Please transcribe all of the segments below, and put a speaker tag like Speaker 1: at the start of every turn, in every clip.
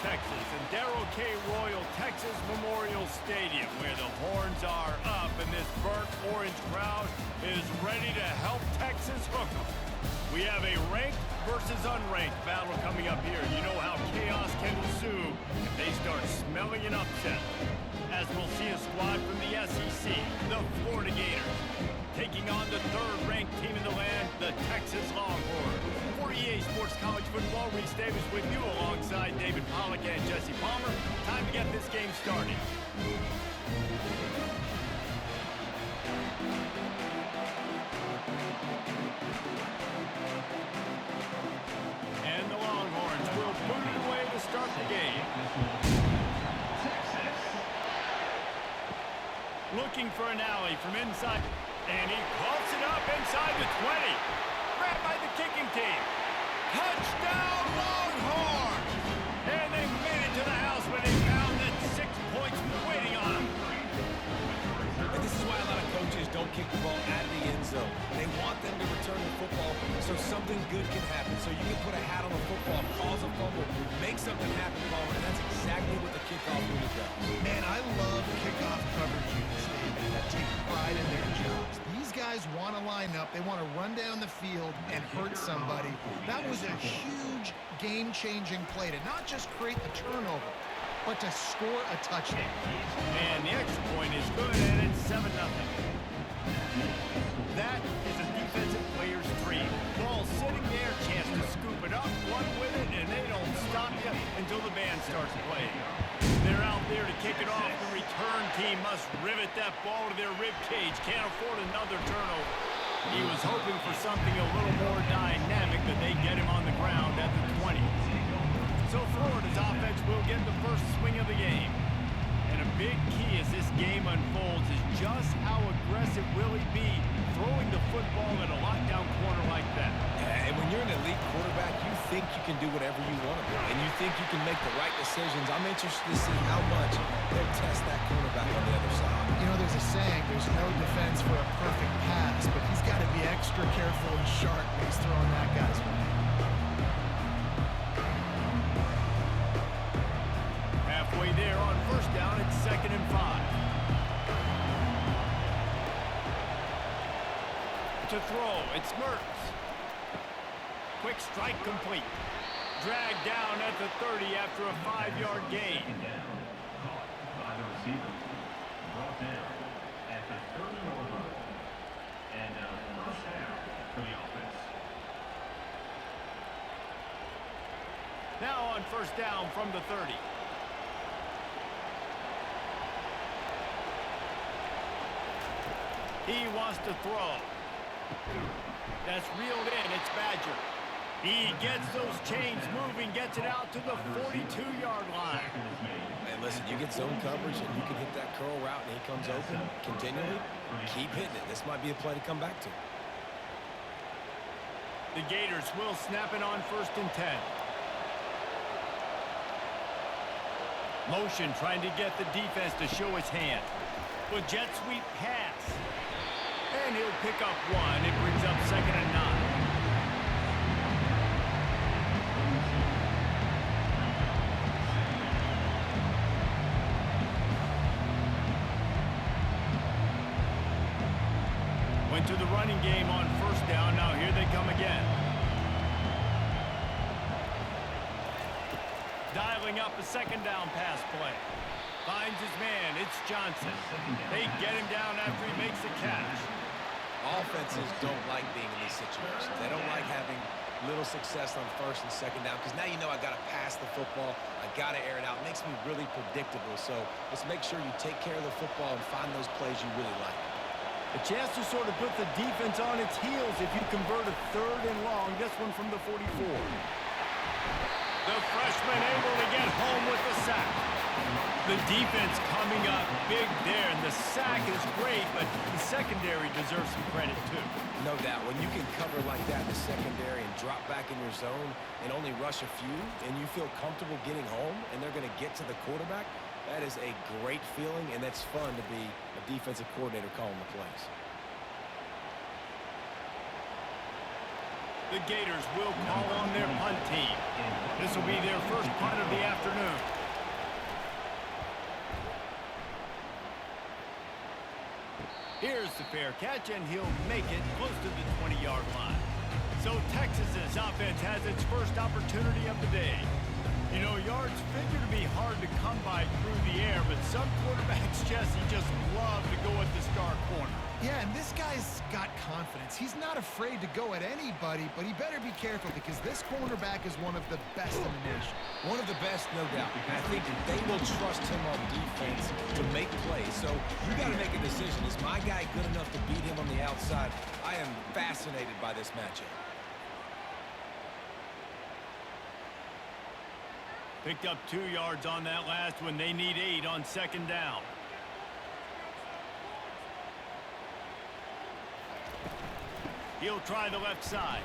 Speaker 1: Texas, and Darrell K. Royal Texas Memorial Stadium, where the horns are up and this burnt orange crowd is ready to help Texas hook 'em. We have a ranked versus unranked battle coming up here. You know how chaos can ensue if they start smelling an upset. As we'll see a squad from the SEC, the Florida Gators, taking on the third-ranked team in the land, the Texas Longhorns. For EA Sports College Football, Reese Davis with you alongside David Pollack and Jesse Palmer. Time to get this game started. And the Longhorns will put it away to start the game. Looking for an alley from inside. And he pulls it up inside the 20. Grabbed by the kicking team. Touchdown, Longhorns! And they made it to the house when they found that 6 points were waiting on them.
Speaker 2: And this is why a lot of coaches don't kick the ball out of the end zone. They want them to return the football so something good can happen. So you can put a hat on the football, cause a fumble, make something happen, Palmer, and that's exactly what the kickoff unit does.
Speaker 3: Man, I love kickoff coverage units, David, that take pride in their jobs. These guys want to line up. They want to run down the field and hurt somebody. That was a huge game-changing play to not just create the turnover, but to score a touchdown.
Speaker 1: And the extra point is good, and it's 7-0. That is a defensive player's dream. Ball sitting there, chance to scoop it up, run with it, and they don't stop you until the band starts playing. They're out there to kick it off. The return team must rivet that ball to their rib cage. Can't afford another turnover. He was hoping for something a little more dynamic, but they get him on the ground at the 20. So Florida's offense will get the first swing of the game. And a big key as this game unfolds is just how aggressive will he be throwing the football at a lockdown corner like that.
Speaker 2: Yeah, and when you're an elite quarterback, you think you can do whatever you want to do, and you think you can make the right decisions. I'm interested to see how much they'll test that cornerback on the other side.
Speaker 3: You know, there's a saying, there's no defense for a perfect pass, but he's got to be extra careful and sharp when he's throwing that guy's way.
Speaker 1: Halfway there on first down, it's 2nd and 5. To throw, it's Mertz. Quick strike complete. Dragged down at the 30 after a 5-yard gain.
Speaker 4: By the receiver. Brought down at the 30-yard line. And first down for the offense.
Speaker 1: Now on first down from the 30. He wants to throw. That's reeled in. It's Badger. He gets those chains moving, gets it out to the 42-yard line.
Speaker 2: Man, listen, you get zone coverage and you can hit that curl route and he comes open continually. Keep hitting it. This might be a play to come back to.
Speaker 1: The Gators will snap it on 1st and 10. Motion trying to get the defense to show his hand. With jet sweep pass. And he'll pick up 1. It brings up 2nd and 9. Went to the running game on first down. Now here they come again. Dialing up a 2nd down pass play. Finds his man. It's Johnson. They get him down after he makes the catch.
Speaker 2: Offenses don't like being in these situations. They don't like having little success on 1st and 2nd down because now you know I got to pass the football. I got to air it out. It makes me really predictable. So let's make sure you take care of the football and find those plays you really like.
Speaker 1: A chance to sort of put the defense on its heels if you convert a 3rd and long. This one from the 44. The freshman able to get home with the sack. The defense coming up big there, and the sack is great, but the secondary deserves some credit too.
Speaker 2: No doubt. When you can cover like that in the secondary and drop back in your zone and only rush a few, and you feel comfortable getting home, and they're going to get to the quarterback, that is a great feeling, and that's fun to be a defensive coordinator calling the plays.
Speaker 1: The Gators will call on their punt team. This will be their first punt of the afternoon. Here's the fair catch, and he'll make it close to the 20-yard line. So Texas's offense has its first opportunity of the day. You know, yards figure to be hard to come by through the air, but some quarterbacks, Jesse, just love to go at the star corner.
Speaker 3: Yeah, and this guy's got confidence. He's not afraid to go at anybody, but he better be careful because this cornerback is one of the best in the nation.
Speaker 2: One of the best, no doubt. And I think they will trust him on defense to make plays. So you got to make a decision. Is my guy good enough to beat him on the outside? I am fascinated by this matchup.
Speaker 1: Picked up 2 yards on that last one. They need 8 on second down. He'll try the left side.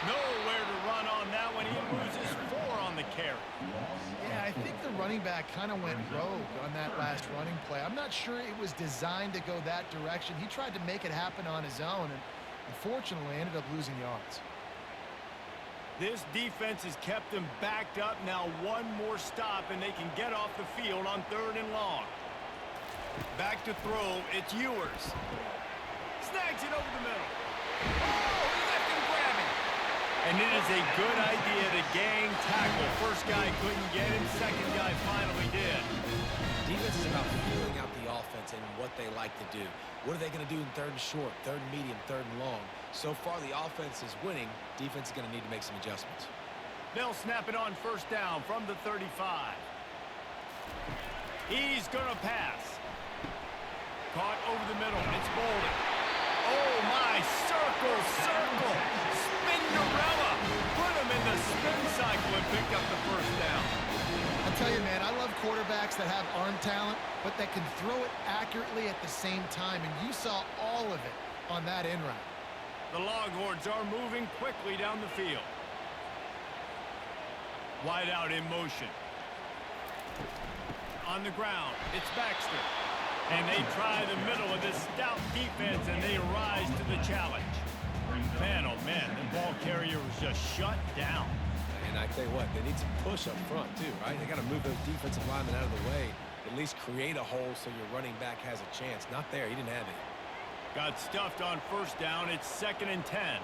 Speaker 1: Nowhere to run on that one. He loses 4 on the carry.
Speaker 3: Yeah, I think the running back kind of went rogue on that last running play. I'm not sure it was designed to go that direction. He tried to make it happen on his own, and unfortunately ended up losing yards.
Speaker 1: This defense has kept them backed up. Now one more stop, and they can get off the field on 3rd and long. Back to throw. It's Ewers. Snags it over the middle. Oh, he left him grabbing. And it is a good idea to gang tackle. First guy couldn't get him. Second guy finally did.
Speaker 2: Defense is about feeling out the offense and what they like to do. What are they going to do in 3rd and short, 3rd and medium, 3rd and long? So far, the offense is winning. Defense is going to need to make some adjustments.
Speaker 1: They'll snap it on 1st down from the 35. He's going to pass. Caught over the middle. It's Bolden. Oh, my. Circle, circle. Spinderella. Put him in the spin cycle and picked up the 1st down.
Speaker 3: I tell you, man, I love quarterbacks that have arm talent, but that can throw it accurately at the same time, and you saw all of it on that in route.
Speaker 1: The Longhorns are moving quickly down the field. Wide out in motion. On the ground, it's Baxter. And they try the middle of this stout defense, and they rise to the challenge. Man, oh man, the ball carrier was just shut down.
Speaker 2: And I tell you what, they need some push up front too, right? They got to move those defensive linemen out of the way, at least create a hole so your running back has a chance. Not there, he didn't have any.
Speaker 1: Got stuffed on 1st down. It's 2nd and 10.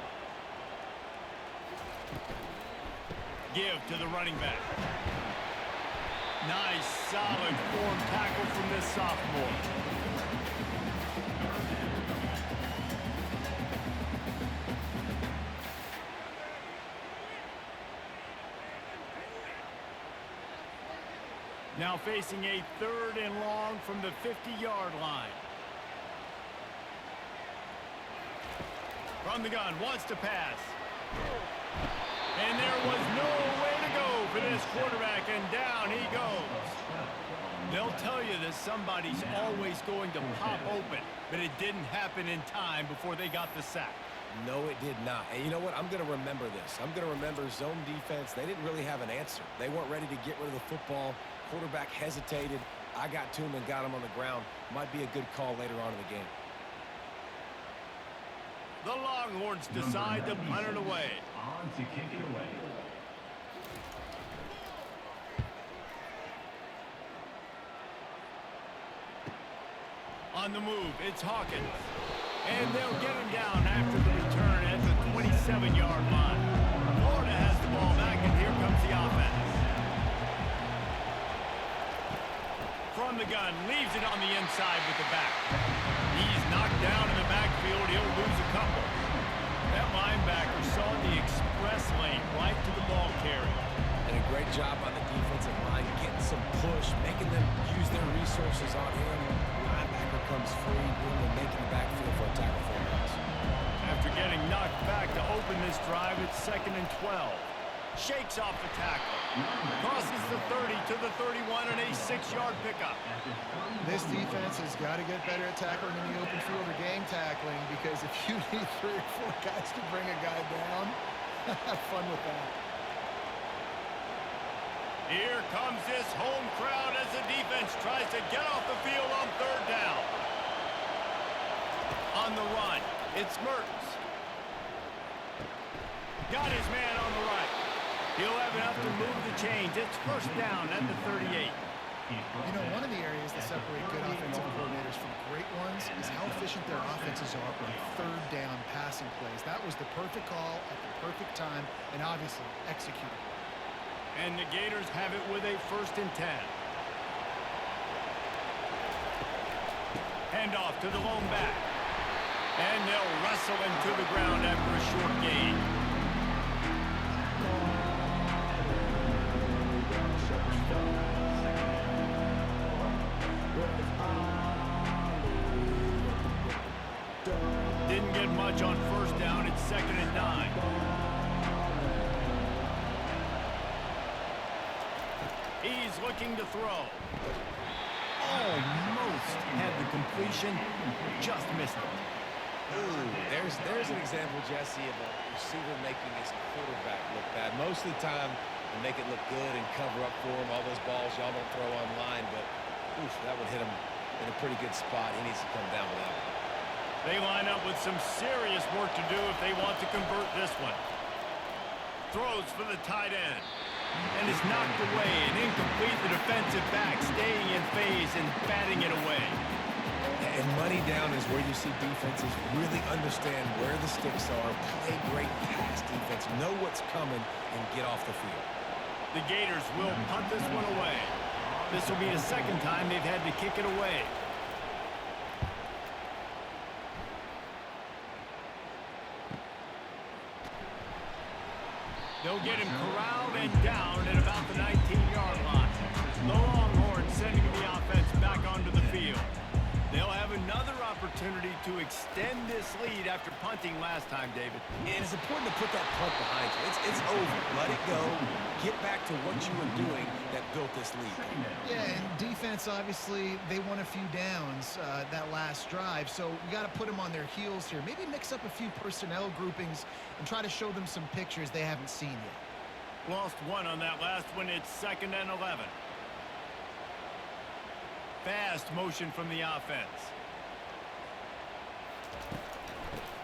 Speaker 1: Give to the running back. Nice, solid form tackle from this sophomore. Now facing a 3rd and long from the 50-yard line. From the gun, wants to pass. And there was no way to go for this quarterback, and down he goes. They'll tell you that somebody's always going to pop open, but it didn't happen in time before they got the sack.
Speaker 2: No, it did not. And you know what? I'm going to remember this. I'm going to remember zone defense. They didn't really have an answer. They weren't ready to get rid of the football. Quarterback hesitated. I got to him and got him on the ground. Might be a good call later on in the game.
Speaker 1: The Longhorns decide to punt it away.
Speaker 4: On to kick it away.
Speaker 1: On the move, it's Hawkins. And they'll get him down after the return at the 27-yard line. Florida has the ball back, and here comes the offense. From the gun, leaves it on the inside with the back. He's knocked down in the backfield. He'll lose a couple. That linebacker saw the express lane right to the ball carrier.
Speaker 2: And a great job on the defensive line, getting some push, making them use their resources on him. Linebacker comes free, making the backfield for a tackle for a loss.
Speaker 1: After getting knocked back to open this drive, it's 2nd and 12. Shakes off the tackle. Crosses the 30 to the 31 and a 6-yard pickup.
Speaker 3: This defense has got to get better at tackling in the open field or gang tackling, because if you need 3 or 4 guys to bring a guy down, have fun with that.
Speaker 1: Here comes this home crowd as the defense tries to get off the field on 3rd down. On the run, it's Mertens. Got his man on the right. He'll have enough to move the chains. It's 1st down at the 38.
Speaker 3: You know, one of the areas that separate good offensive coordinators from great ones is how efficient their offenses are on third down passing plays. That was the perfect call at the perfect time and obviously executed.
Speaker 1: And the Gators have it with a 1st and 10. Hand off to the lone back. And they'll wrestle into the ground after a short gain. Didn't get much on 1st down. It's 2nd and 9. He's looking to throw. Almost had the completion, just missed it.
Speaker 2: Ooh, there's an example, Jesse, of a receiver making his quarterback look bad. Most of the time, they make it look good and cover up for him. All those balls y'all don't throw online, but oof, that would hit him in a pretty good spot. He needs to come down with that one.
Speaker 1: They line up with some serious work to do if they want to convert this one. Throws for the tight end. And is knocked away and incomplete. The defensive back staying in phase and batting it away.
Speaker 2: And money down is where you see defenses really understand where the sticks are, play great pass defense, know what's coming, and get off the field.
Speaker 1: The Gators will punt this one away. This will be the 2nd time they've had to kick it away. They'll get him corralled and down at about the 19-yard line. The Longhorns sending the offense back onto the field. They'll have another opportunity to extend this lead after punting last time, David.
Speaker 2: And it's important to put that punt behind you. It's over. Let it go. Get back to what you were doing that built this lead.
Speaker 3: Yeah, and defense, obviously, they won a few downs that last drive, so we got to put them on their heels here. Maybe mix up a few personnel groupings and try to show them some pictures they haven't seen yet.
Speaker 1: Lost one on that last one. It's 2nd and 11. Fast motion from the offense.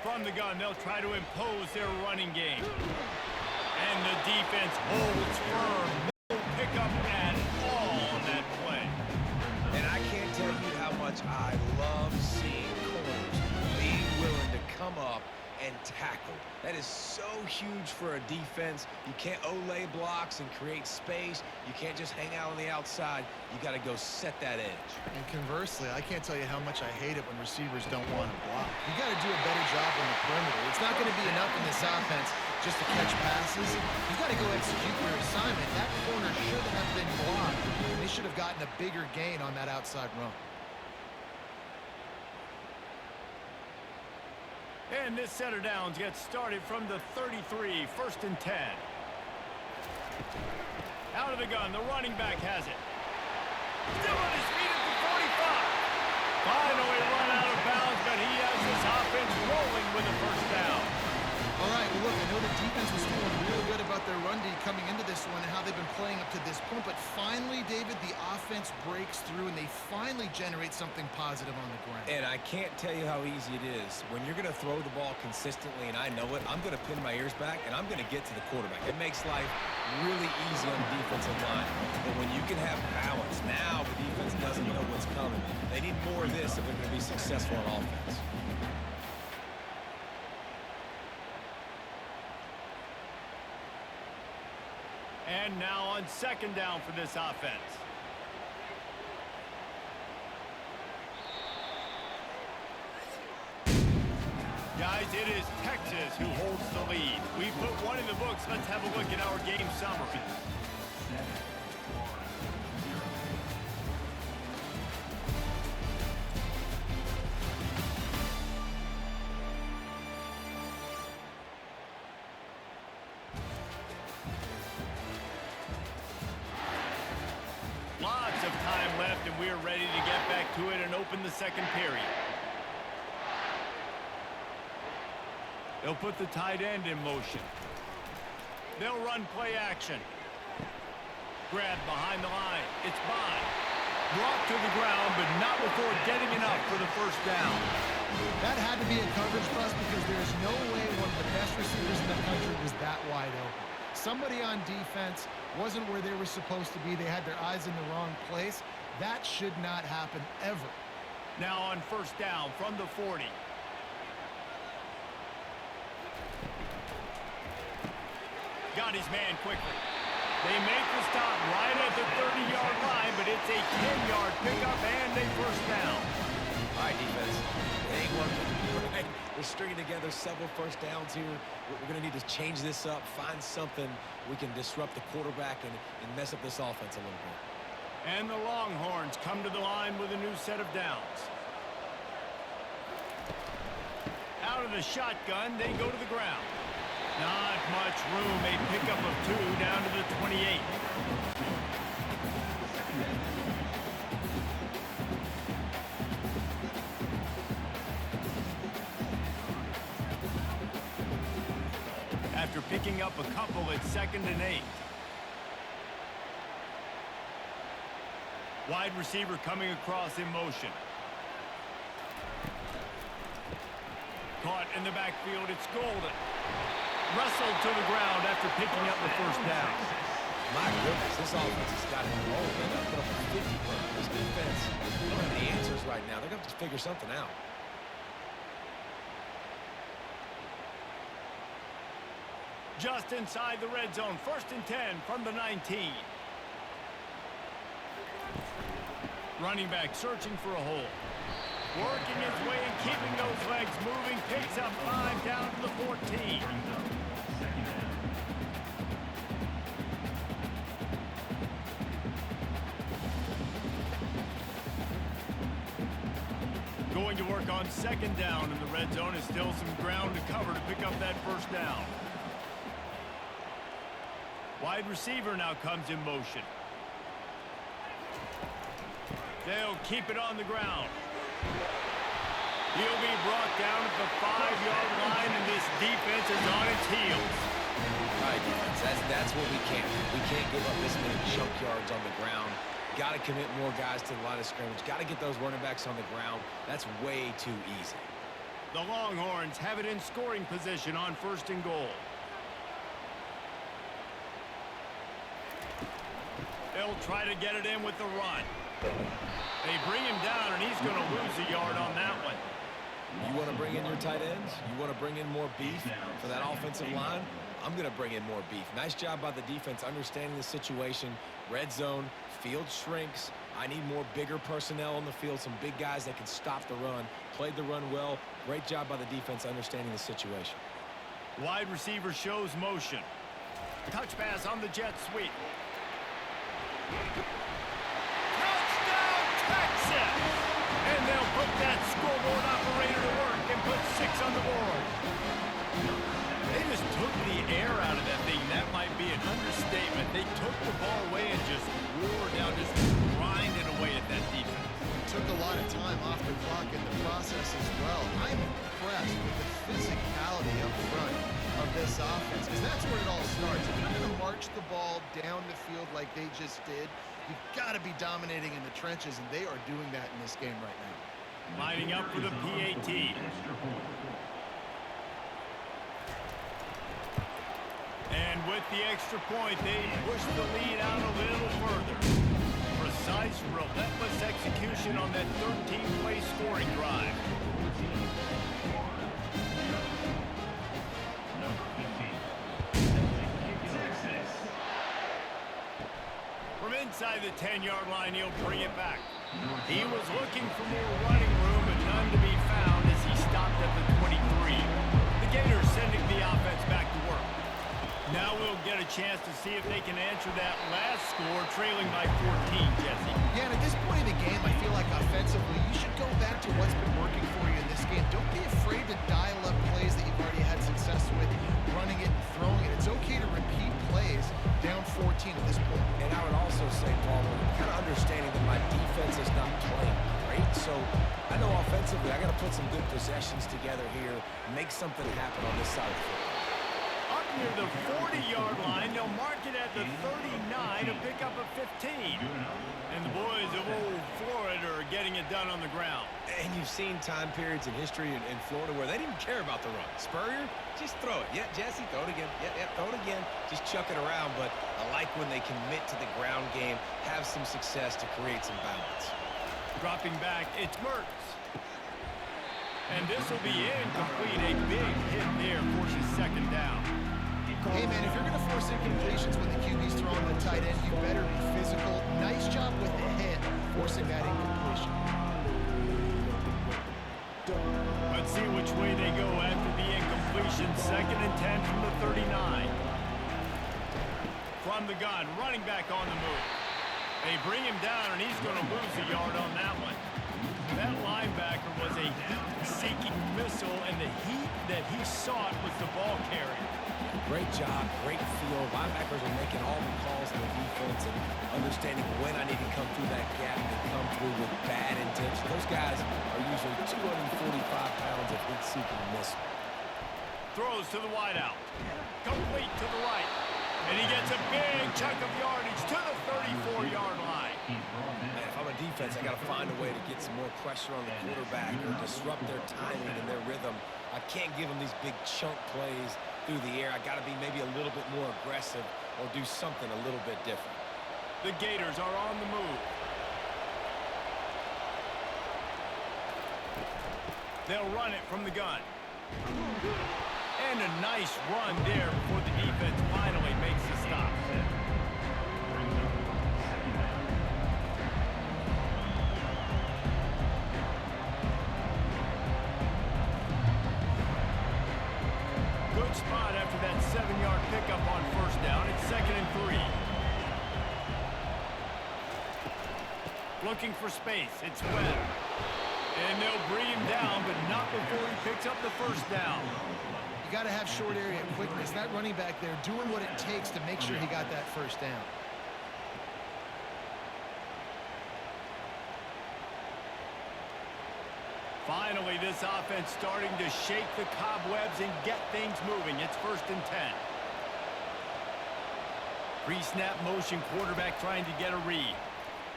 Speaker 1: From the gun, they'll try to impose their running game. And the defense holds firm. No pickup at all on that play.
Speaker 2: And I can't tell you how much I love seeing corners being willing to come up and tackle. That is so huge for a defense. You can't Olay blocks and create space. You can't just hang out on the outside. You got to go set that edge.
Speaker 3: And conversely, I can't tell you how much I hate it when receivers don't want to block. You got to do a better job on the perimeter. It's not going to be enough in this offense just to catch passes. You got to go execute your assignment. That corner should have been blocked, and they should have gotten a bigger gain on that outside run.
Speaker 1: And this set of downs gets started from the 33, 1st and 10. Out of the gun, the running back has it. Still on his feet at the 45. Finally run out of bounds, but he has his offense rolling with a 1st down.
Speaker 3: All right, well, look, I know the defense was feeling real good about their run D coming into this one and how they've been playing up to this point, but finally, David, the offense breaks through and they finally generate something positive on the ground.
Speaker 2: And I can't tell you how easy it is. When you're going to throw the ball consistently, and I know it, I'm going to pin my ears back, and I'm going to get to the quarterback. It makes life really easy on the defensive line. But when you can have balance, now the defense doesn't know what's coming. They need more of this if they're going to be successful on offense.
Speaker 1: And now on 2nd down for this offense. Guys, it is Texas who holds the lead. We put one in the books. Let's have a look at our game summary. Lots of time left, and we are ready to get back to it and open the 2nd period. They'll put the tight end in motion. They'll run play action. Grab behind the line. It's Bond. Brought to the ground, but not before getting enough for the 1st down.
Speaker 3: That had to be a coverage bust because there's no way one of the best receivers in the country was that wide open. Somebody on defense wasn't where they were supposed to be. They had their eyes in the wrong place. That should not happen ever.
Speaker 1: Now on first down from the 40. Got his man quickly. They make the stop right at the 30-yard line, but it's a 10-yard pickup and a first down.
Speaker 2: All right, defense. It ain't working. Right? We're stringing together several first downs here. We're going to need to change this up, find something we can disrupt the quarterback and mess up this offense a little bit.
Speaker 1: And the Longhorns come to the line with a new set of downs. Out of the shotgun, they go to the ground. Not much room. A pickup of 2 down to the 28. After picking up a couple, it's 2nd and 8. Wide receiver coming across in motion. Caught in the backfield, it's Golden. Wrestled to the ground after picking up the first down.
Speaker 2: My goodness, this offense has got it rolling. They got to put up a 50 run. This defense, they don't have any answers right now. They're going to have to figure something out.
Speaker 1: Just inside the red zone, 1st and 10 from the 19. Running back searching for a hole. Working his way and keeping those legs moving. Picks up 5 down to the 14. Going to work on 2nd down in the red zone. Is still some ground to cover to pick up that first down. Wide receiver now comes in motion. They'll keep it on the ground. He'll be brought down at the 5-yard line, and this defense is on its heels.
Speaker 2: All right, defense, that's what we can't do. We can't give up this many junk yards on the ground. Got to commit more guys to the line of scrimmage. Got to get those running backs on the ground. That's way too easy.
Speaker 1: The Longhorns have it in scoring position on 1st and goal. They'll try to get it in with the run. They bring him down, and he's going to lose a yard on that one.
Speaker 2: You want to bring in your tight ends? You want to bring in more beef for that offensive line? I'm going to bring in more beef. Nice job by the defense understanding the situation. Red zone, field shrinks. I need more bigger personnel on the field, some big guys that can stop the run. Played the run well. Great job by the defense understanding the situation.
Speaker 1: Wide receiver shows motion. Touch pass on the jet sweep. Touchdown, Texas! And they'll put that scoreboard operator to work and put 6 on the board. They just took the air out of that thing. That might be an understatement. They took the ball away and just wore down, just grinded away at that defense.
Speaker 3: Took a lot of time off the clock in the process as well. I'm impressed with the physicality up front of this offense, because that's where it all starts. If you're going to march the ball down the field like they just did, you've got to be dominating in the trenches, and they are doing that in this game right now.
Speaker 1: Lining up for the PAT. And with the extra point, they push the lead out a little further. Precise, relentless execution on that 13-play scoring drive. From inside the 10-yard line, he'll bring it back. He was looking for more running room, but none to be found as he stopped at the 23. The Gators sending the offense back to work. Now we'll get a chance to see if they can answer that last score, trailing by 14, Jesse.
Speaker 3: Yeah, and at this point in the game, I feel like offensively, you should go back to what's been working for you in this game. Don't be afraid to dial up plays that you've already had success with, running it and throwing it. It's okay to repeat plays down 14 at this point.
Speaker 2: And I would also say, Paul, kind of understanding that my defense is not playing great, so I know offensively I got to put some good possessions together here, make something happen on this side of the football.
Speaker 1: Up near the 40-yard line. They'll mark it at the 39 to pick up a 15. And the boys of old Florida are getting it done on the ground.
Speaker 2: And you've seen time periods in history in Florida where they didn't care about the run. Spurrier, just throw it. Yeah, Jesse, throw it again. Yeah, throw it again. Just chuck it around. But I like when they commit to the ground game, have some success to create some balance.
Speaker 1: Dropping back, it's Mertz. And this will be incomplete. A big hit there forces second down.
Speaker 3: Hey, man, if you're going to force incompletions when the QB's throwing the tight end, you better be physical. Nice job with the hit, forcing that incompletion.
Speaker 1: Let's see which way they go after the incompletion. 2nd and 10 from the 39. From the gun, running back on the move. They bring him down, and he's going to lose a yard on that one. That linebacker was a heat-seeking missile, and the heat that he sought was the ball carrier.
Speaker 2: Great job, great feel. Linebackers are making all the calls in the defense and understanding when I need to come through that gap and come through with bad intention. Those guys are usually 245 pounds of heat-seeking missile.
Speaker 1: Throws to the wideout. Complete to the right. And he gets a big chunk of yardage to the 34-yard line.
Speaker 2: Man, if I'm a defense, I got to find a way to get some more pressure on the quarterback or disrupt their timing and their rhythm. I can't give them these big chunk plays through the air. I got to be maybe a little bit more aggressive or do something a little bit different.
Speaker 1: The Gators are on the move. They'll run it from the gun. And a nice run there before the defense finally makes the stop. Good spot after that 7-yard pickup on 1st down. It's 2nd and 3. Looking for space. It's Webb. And they'll bring him down, but not before he picks up the 1st down.
Speaker 3: You got to have short area quickness. That running back there doing what it takes to make sure he got that 1st down.
Speaker 1: Finally, this offense starting to shake the cobwebs and get things moving. It's 1st and 10. Pre-snap motion, quarterback trying to get a read.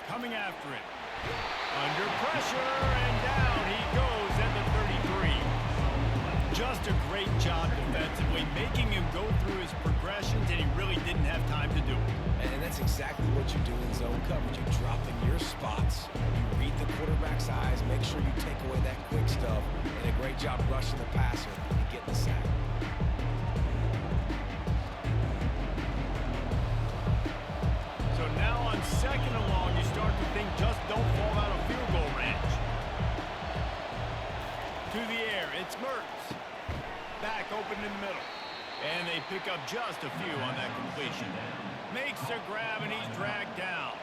Speaker 1: Coming after it. Under pressure, and down he goes at the 33. Just a great job defensively, making him go through his progressions, and he really didn't have time to do it.
Speaker 2: And that's exactly what you do in zone coverage. You drop in your spots, you read the quarterback's eyes, make sure you take away that quick stuff, and a great job rushing the passer and getting the sack.
Speaker 1: So now on 2nd and long, you start to think just don't fall out of field goal range. To the air, it's Mertz. Back open in the middle. And they pick up just a few on that completion. Makes a grab, and he's dragged down.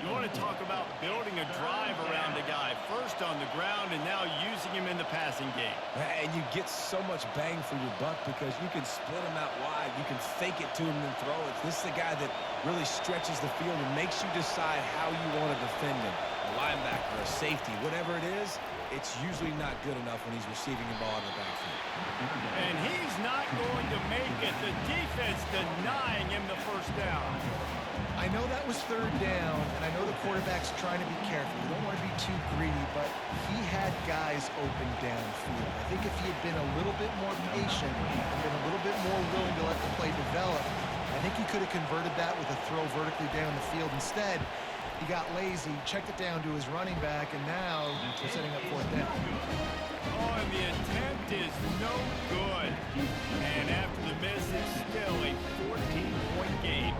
Speaker 1: You want to talk about building a drive around a guy. First on the ground, and now using him in the passing game.
Speaker 2: And you get so much bang for your buck because you can split him out wide. You can fake it to him and throw it. This is the guy that really stretches the field and makes you decide how you want to defend him. A linebacker, a safety, whatever it is, it's usually not good enough when he's receiving the ball in the backfield.
Speaker 1: And he's not going to make it. The defense denying him the 1st down.
Speaker 3: I know that was 3rd down, and I know the quarterback's trying to be careful. You don't want to be too greedy, but he had guys open downfield. I think if he had been a little bit more patient and been a little bit more willing to let the play develop, I think he could have converted that with a throw vertically down the field. Instead, he got lazy, checked it down to his running back, and now they're setting up 4th down.
Speaker 1: Oh, and the attempt is no good. And after the miss, it's still a 14-point game.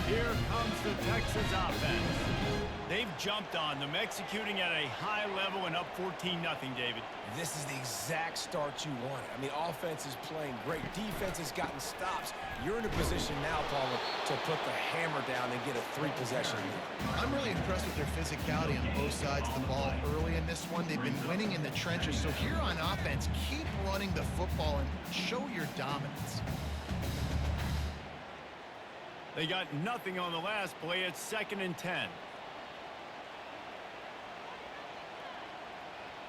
Speaker 1: Here comes the Texas offense. They've jumped on them, executing at a high level and up 14-0, David.
Speaker 2: This is the exact start you wanted. I mean, offense is playing great. Defense has gotten stops. You're in a position now, Palmer, to put the hammer down and get a 3-possession lead.
Speaker 3: I'm really impressed with their physicality on both sides of the ball early in this one. They've been winning in the trenches. So here on offense, keep running the football and show your dominance.
Speaker 1: They got nothing on the last play. It's 2nd and 10.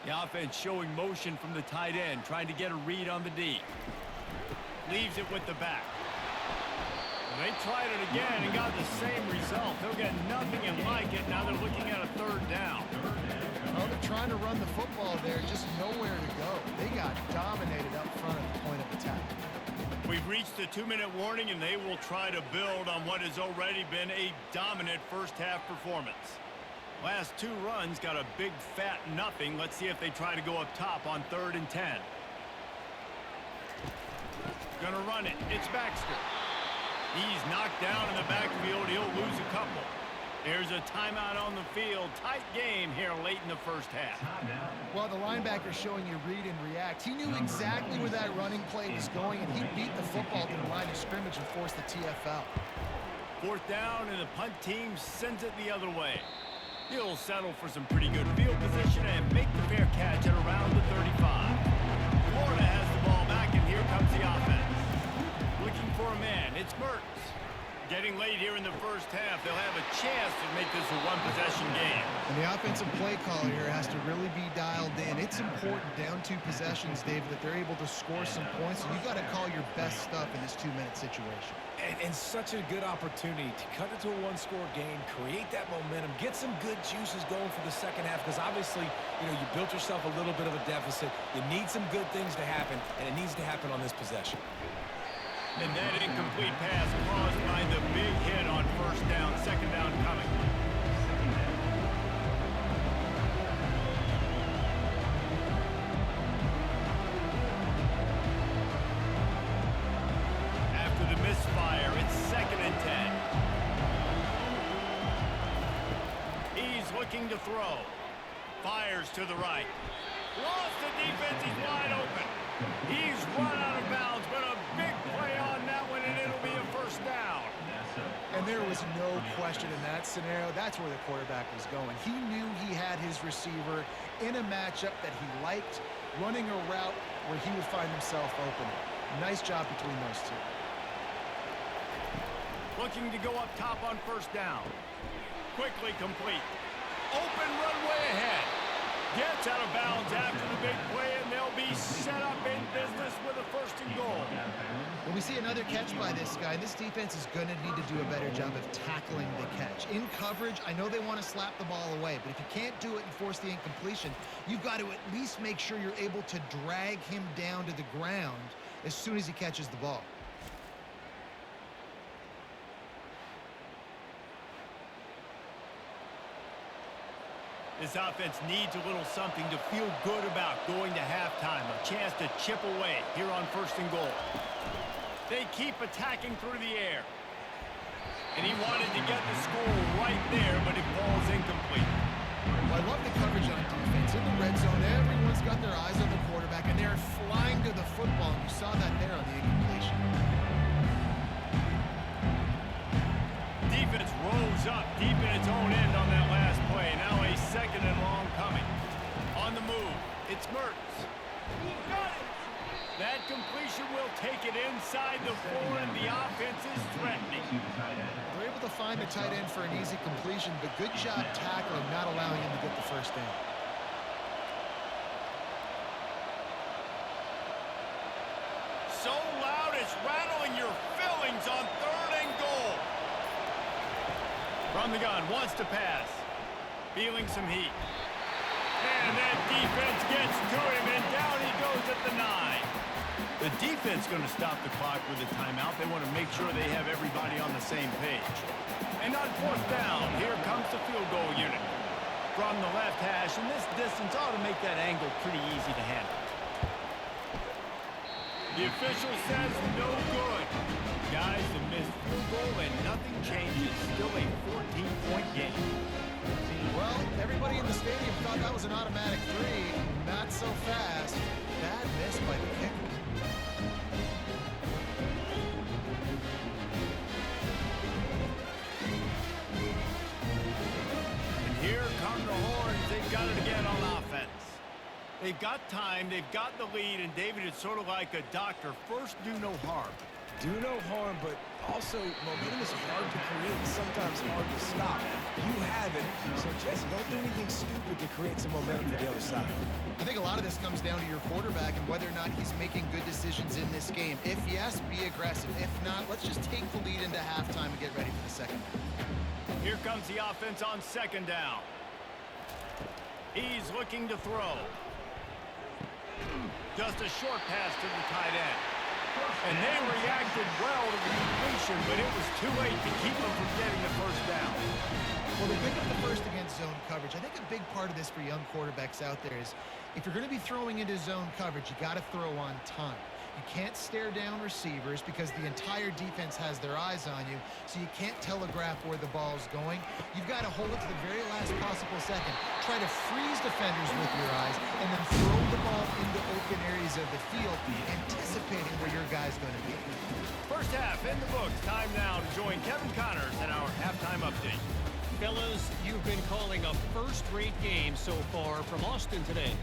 Speaker 1: The offense showing motion from the tight end, trying to get a read on the D. Leaves it with the back. Well, they tried it again and got the same result. They'll get nothing and like it. Now they're looking at a 3rd down.
Speaker 3: Well, they're trying to run the football there, just nowhere to go. They got dominated up front at the point of attack.
Speaker 1: We've reached the 2-minute warning, and they will try to build on what has already been a dominant first-half performance. Last 2 runs got a big fat nothing. Let's see if they try to go up top on 3rd and 10. Gonna run it. It's Baxter. He's knocked down in the backfield. He'll lose a couple. There's a timeout on the field. Tight game here late in the first half.
Speaker 3: Well, the linebacker showing you read and react. He knew exactly where that running play was going, and he beat the football to the line of scrimmage and forced the TFL. 4th
Speaker 1: down, and the punt team sends it the other way. He'll settle for some pretty good field position and make the fair catch at around the 35. Florida has the ball back, and here comes the offense. Looking for a man. It's Mertz. Getting late here in the first half. They'll have a chance to make this a 1-possession game.
Speaker 3: And the offensive play caller here has to really be dialed in. It's important down 2 possessions, David, that they're able to score some points. And you got to call your best stuff in this 2-minute situation.
Speaker 2: And such a good opportunity to cut it to a 1-score game, create that momentum, get some good juices going for the second half, because obviously, you know, you built yourself a little bit of a deficit. You need some good things to happen, and it needs to happen on this possession.
Speaker 1: And that incomplete pass caused by the big hit on 1st down, 2nd down coming. After the misfire, it's 2nd and 10. He's looking to throw. Fires to the right. Lost the defense. He's wide open. He's run out of bounds, but a big play on that one, and it'll be a 1st down.
Speaker 3: And there was no question in that scenario. That's where the quarterback was going. He knew he had his receiver in a matchup that he liked, running a route where he would find himself open. Nice job between those 2.
Speaker 1: Looking to go up top on 1st down. Quickly complete. Open runway ahead. Gets out of bounds after the big play, and they'll be set up in business with a 1st and goal.
Speaker 3: Well, we see another catch by this guy. This defense is going to need to do a better job of tackling the catch. In coverage, I know they want to slap the ball away, but if you can't do it and force the incompletion, you've got to at least make sure you're able to drag him down to the ground as soon as he catches the ball.
Speaker 1: This offense needs a little something to feel good about going to halftime. A chance to chip away here on 1st and goal. They keep attacking through the air. And he wanted to get the score right there, but it falls incomplete.
Speaker 3: Well, I love the coverage on defense. In the red zone, everyone's got their eyes on the quarterback, and they're flying to the football. And you saw that there on the incompletion.
Speaker 1: Defense rolls up deep in its own end on that last play. Now a 2nd and long coming. On the move, it's Mertz. Got it! That completion will take it inside the 4, and the offense is threatening.
Speaker 3: They're able to find the tight end for an easy completion, but good job tackling, not allowing him to get the 1st down.
Speaker 1: So loud it's rattling your fillings on 3rd and goal. From the gun, wants to pass. Feeling some heat. And that defense gets to him, and down he goes at the 9. The defense going to stop the clock with a timeout. They want to make sure they have everybody on the same page. And on 4th down, here comes the field goal unit. From the left hash, and this distance ought to make that angle pretty easy to handle. The official says no good. Guys, the missed field goal and nothing changes. Still a 14-point game.
Speaker 3: Well, everybody in the stadium thought that was an automatic 3. Not so fast. Bad miss by the kicker.
Speaker 1: And here come the Horns. They've got it again on offense. They've got time, they've got the lead, and David, it's sort of like a doctor. First, do no harm.
Speaker 2: do no harm, but also momentum is hard to create and sometimes hard to stop. You have it, so Jesse, don't do anything stupid to create some momentum for the other side.
Speaker 3: I think a lot of this comes down to your quarterback and whether or not he's making good decisions in this game. If yes, be aggressive. If not, let's just take the lead into halftime and get ready for the second half.
Speaker 1: Here comes the offense on second down. He's looking to throw. Just a short pass to the tight end. And they reacted well to the completion, but it was too late to keep them from getting the first down.
Speaker 3: Well, they pick up the first against zone coverage. I think a big part of this for young quarterbacks out there is if you're going to be throwing into zone coverage, you got to throw on time. You can't stare down receivers because the entire defense has their eyes on you, so you can't telegraph where the ball's going. You've got to hold it to the very last possible second. Try to freeze defenders with your eyes and then throw the ball into open areas of the field, anticipating where your guy's going to be.
Speaker 1: First half in the books. Time now to join Kevin Connors in our halftime update.
Speaker 5: Fellas, you've been calling a first-rate game so far from Austin today.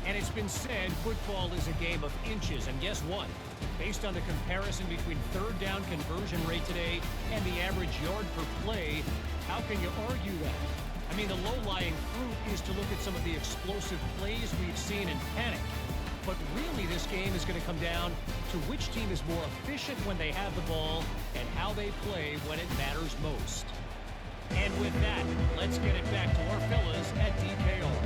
Speaker 5: And it's been said football is a game of inches, and guess what? Based on the comparison between third down conversion rate today and the average yard per play, how can you argue that? I mean, the low-lying fruit is to look at some of the explosive plays we've seen in panic. But really, this game is going to come down to which team is more efficient when they have the ball and how they play when it matters most. And with that, let's get it back to our fellas at DKR.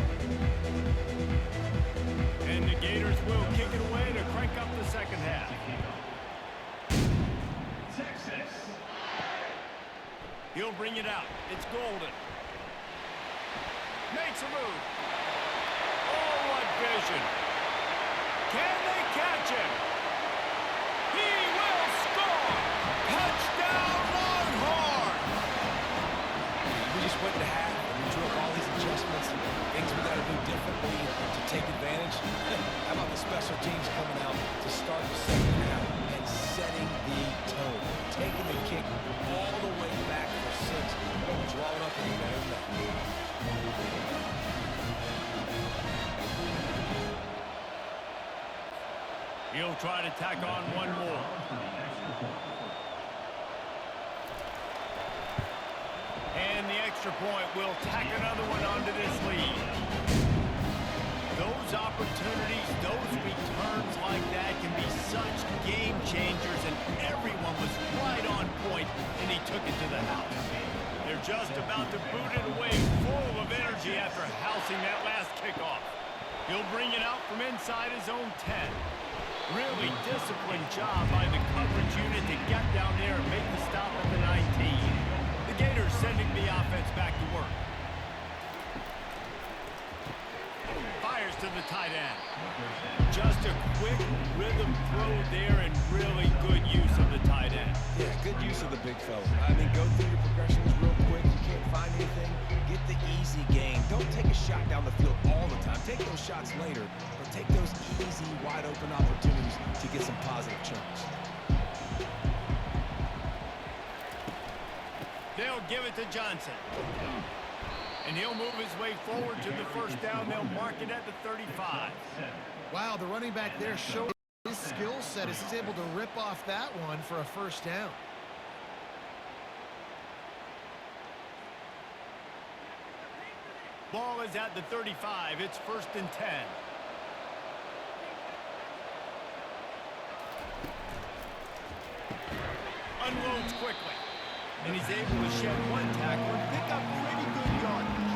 Speaker 1: And the Gators will kick it away to crank up the second half.
Speaker 4: Texas.
Speaker 1: He'll bring it out. It's Golden. Makes a move. Oh, what vision. Can they catch him? He will score. Touchdown, Longhorns.
Speaker 2: We just went to half and we drew up all these adjustments and things we got to do differently to take advantage. How about the special teams coming out to start the second half and setting the tone, taking the kick all the way back for 6, drawing up in the net.
Speaker 1: He'll try to tack on one more. And the extra point will tack another one onto this lead. Those opportunities, those returns like that can be such game changers, and everyone was right on point, and he took it to the house. They're just about to boot it away, full of energy after housing that last kickoff. He'll bring it out from inside his own 10. Really disciplined job by the coverage unit to get down there and make the stop at the 19. The Gators sending the offense back to work. Fires to the tight end. Just a quick rhythm throw there and really good use of the tight end.
Speaker 2: Yeah, good use of the big fella. I mean, go through your progressions real quick. You can't find anything. Get the easy gain. Don't take a shot down the field all the time. Take those shots later, but take those easy, wide-open opportunities to get some positive chunks.
Speaker 1: They'll give it to Johnson. And he'll move his way forward to the first down. They'll mark it at the 35.
Speaker 3: Wow, the running back there showed his skill set as he's able to rip off that one for a first down.
Speaker 1: Ball is at the 35. It's 1st and 10. Unloads quickly. And he's able to shed one tackle and pick up pretty good yardage.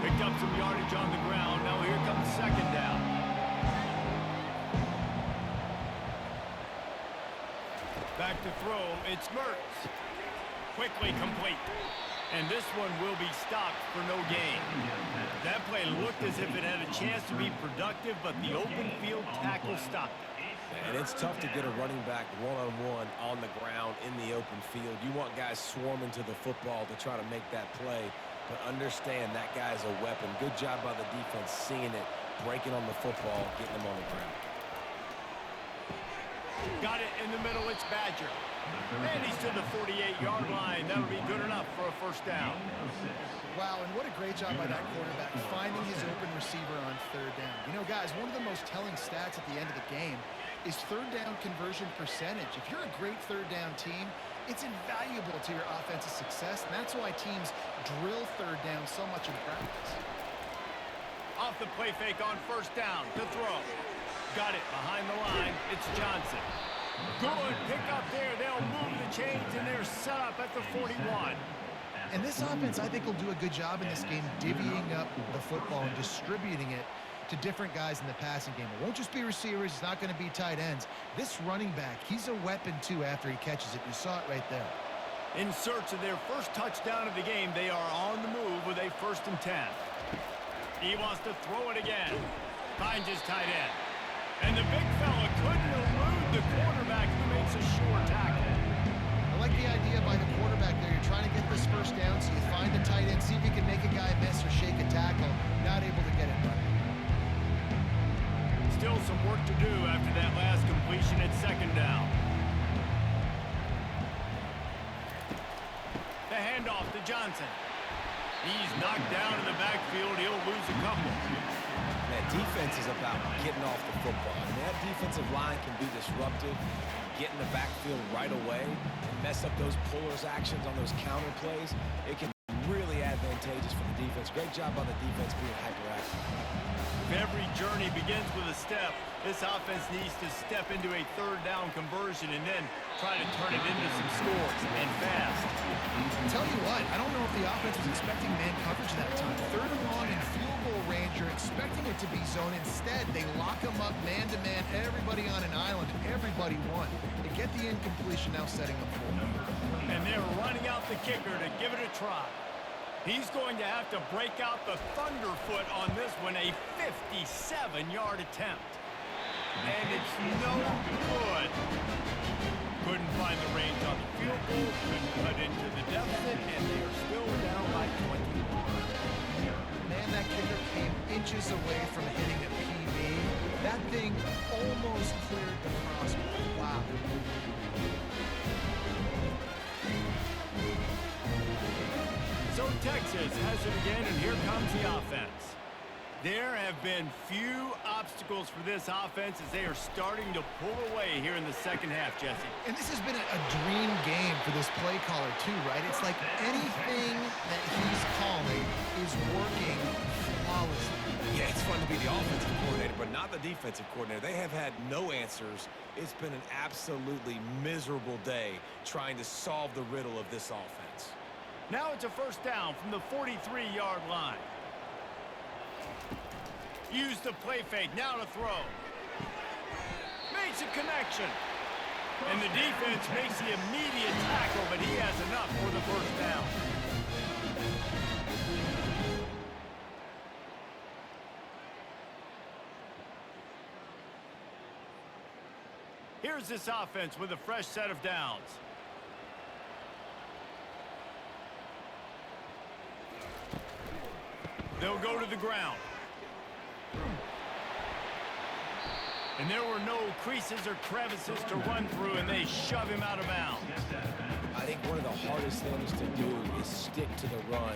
Speaker 1: Picked up some yardage on the ground. Now here comes second down. Back to throw. It's Mertz. Quickly complete. And this one will be stopped for no gain. That play looked as if it had a chance to be productive, but the open field tackle stopped it.
Speaker 2: And it's tough to get a running back one-on-one on the ground in the open field. You want guys swarming to the football to try to make that play, but understand that guy's a weapon. Good job by the defense seeing it, breaking on the football, getting him on the ground.
Speaker 1: Got it in the middle, it's Badger. And he's to the 48-yard line. That'll be good enough for a first down.
Speaker 3: Wow, and what a great job by that quarterback finding his open receiver on third down. You know, guys, one of the most telling stats at the end of the game is third down conversion percentage. If you're a great third down team, it's invaluable to your offensive success, and that's why teams drill third down so much in practice.
Speaker 1: Off the play fake on first down to throw. Got it behind the line. It's Johnson. Good pick up there. They'll move the chains, and they're set up at the 41.
Speaker 3: And this offense, I think, will do a good job in this game divvying up the football and distributing it to different guys in the passing game. It won't just be receivers. It's not going to be tight ends. This running back, he's a weapon, too, after he catches it. You saw it right there.
Speaker 1: In search of their first touchdown of the game, they are on the move with a 1st and 10. He wants to throw it again. Finds his tight end. And the big fella couldn't elude the quarterback who makes a sure tackle.
Speaker 3: I like the idea by the quarterback there. You're trying to get this first down, so you find a tight end, see if you can make a guy miss or shake a tackle. Not able to get it done.
Speaker 1: Still some work to do after that last completion at 2nd down. The handoff to Johnson. He's knocked down in the backfield. He'll lose a couple.
Speaker 2: That defense is about getting off the football. And that defensive line can be disruptive, get in the backfield right away, mess up those pullers actions on those counter plays. It can be really advantageous for the defense. Great job on the defense being hyperactive.
Speaker 1: If every journey begins with a step, this offense needs to step into a 3rd down conversion and then try to turn it into some scores, and fast.
Speaker 3: Tell you what, I don't know if the offense was expecting man coverage that time. 3rd and long in field goal range, you're expecting it to be zone. Instead, they lock them up man-to-man, everybody on an island, and everybody won. They get the incompletion, now setting up for them.
Speaker 1: And they're running out the kicker to give it a try. He's going to have to break out the thunderfoot on this one, a 57-yard attempt. And it's no good. Couldn't find the range on the field goal, couldn't cut into the deficit, and they are still down by 21.
Speaker 3: Man, that kicker came inches away from hitting a PB. That thing almost cleared the crossbar. Wow.
Speaker 1: So Texas has it again, and here comes the offense. There have been few obstacles for this offense as they are starting to pull away here in the 2nd half, Jesse.
Speaker 3: And this has been a dream game for this play caller, too, right? It's like anything that he's calling is working flawlessly.
Speaker 2: Yeah, it's fun to be the offensive coordinator, but not the defensive coordinator. They have had no answers. It's been an absolutely miserable day trying to solve the riddle of this offense.
Speaker 1: Now it's a 1st down from the 43-yard line. Use the play fake, now to throw. Makes a connection. And the defense makes the immediate tackle, but he has enough for the 1st down. Here's this offense with a fresh set of downs. They'll go to the ground. And there were no creases or crevices to run through, and they shove him out of bounds.
Speaker 2: I think one of the hardest things to do is stick to the run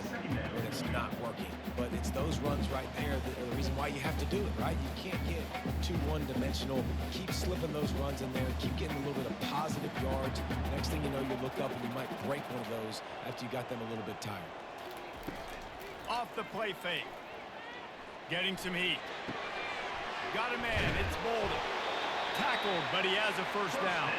Speaker 2: when it's not working. But it's those runs right there that are the reason why you have to do it, right? You can't get too one-dimensional. Keep slipping those runs in there. Keep getting a little bit of positive yards. Next thing you know, you look up and you might break one of those after you got them a little bit tired.
Speaker 1: Off the play fake. Getting some heat. Got a man. It's Bolden. Tackled, but he has a 1st down.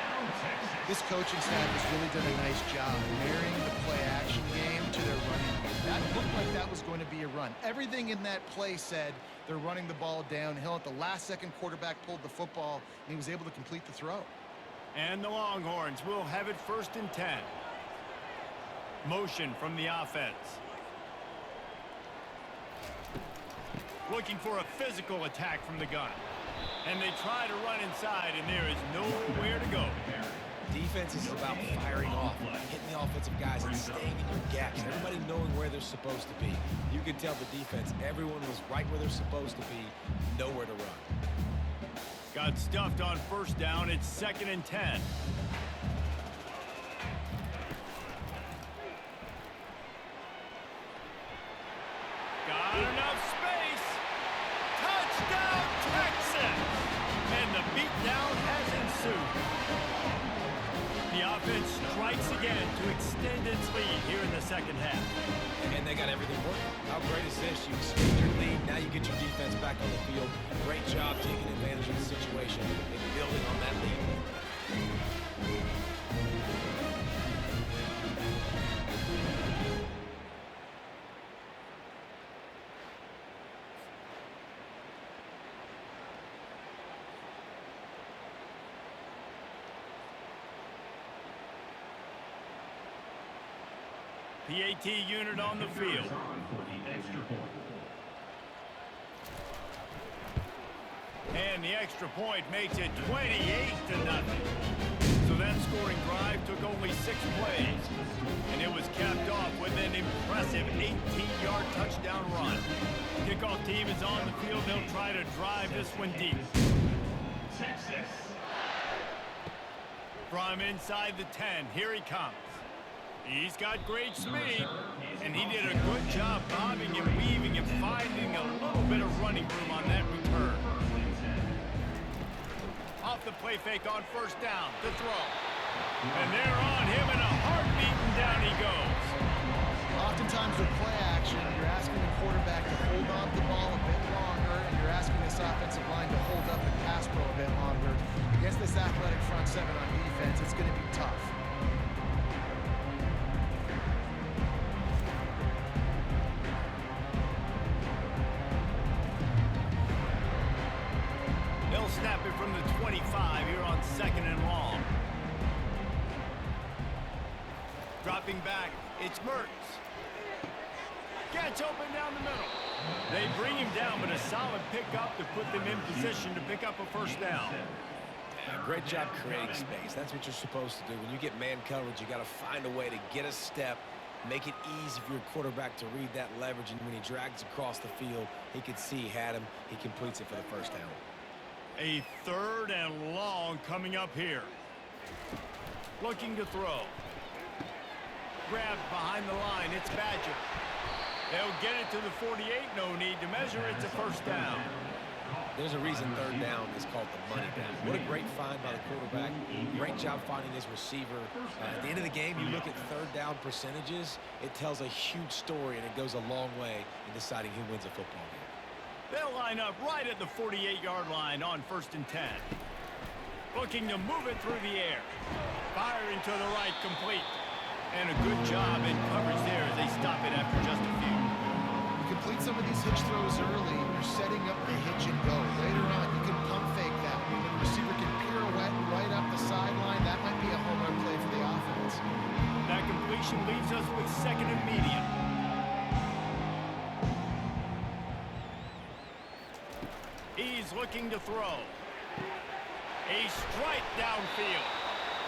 Speaker 3: This coaching staff has really done a nice job marrying the play-action game to their running game. That looked like that was going to be a run. Everything in that play said they're running the ball downhill. At the last second, quarterback pulled the football, and he was able to complete the throw.
Speaker 1: And the Longhorns will have it 1st and 10. Motion from the offense. Looking for a physical attack from the gun. And they try to run inside, and there is nowhere to go.
Speaker 2: Defense is about firing off, hitting the offensive guys and staying in your gaps. Everybody knowing where they're supposed to be. You can tell the defense, everyone was right where they're supposed to be, nowhere to run.
Speaker 1: Got stuffed on first down. It's 2nd and 10. Got enough space. Touchdown, Texas! And the beatdown has ensued. The offense strikes again to extend its lead here in the second half.
Speaker 2: And they got everything working. How great is this? You extend your lead, now you get your defense back on the field. Great job taking advantage of the situation and building on that lead.
Speaker 1: PAT unit on the field.
Speaker 4: For the extra point.
Speaker 1: And the extra point makes it 28-0. So that scoring drive took only 6 plays. And it was capped off with an impressive 18-yard touchdown run. Kickoff team is on the field. They'll try to drive this one deep.
Speaker 4: Texas.
Speaker 1: From inside the 10, here he comes. He's got great speed, and he did a good job bobbing and weaving and finding a little bit of running room on that return. Off the play fake on first down, to throw. And they're on him in a heartbeat, and down he goes.
Speaker 3: Oftentimes with play action, you're asking the quarterback to hold on to the ball a bit longer, and you're asking this offensive line to hold up the pass pro a bit longer. Against this athletic front seven on defense, it's going to be tough.
Speaker 1: Snap it from the 25 here on 2nd and long. Dropping back, it's Mertz. Gets open down the middle. They bring him down, but a solid pickup to put them in position to pick up a first down.
Speaker 2: Yeah, great job creating space. That's what you're supposed to do. When you get man coverage, you got to find a way to get a step, make it easy for your quarterback to read that leverage, and when he drags across the field, he could see he had him. He completes it for the first down.
Speaker 1: A 3rd and long coming up here. Looking to throw. Grabbed behind the line. It's Badger. They'll get it to the 48. No need to measure. It's a first down.
Speaker 2: There's a reason 3rd down is called the money down. What a great find by the quarterback. Great job finding his receiver. At the end of the game, you look at 3rd down percentages. It tells a huge story, and it goes a long way in deciding who wins a football game.
Speaker 1: They'll line up right at the 48-yard line on 1st and 10. Looking to move it through the air. Firing to the right, complete. And a good job in coverage there as they stop it after just a few.
Speaker 3: You complete some of these hitch throws early, you're setting up the hitch and go. Later on, you can pump fake that. When the receiver can pirouette right up the sideline, that might be a home run play for the offense.
Speaker 1: That completion leaves us with 2nd and medium. He's looking to throw. A strike downfield.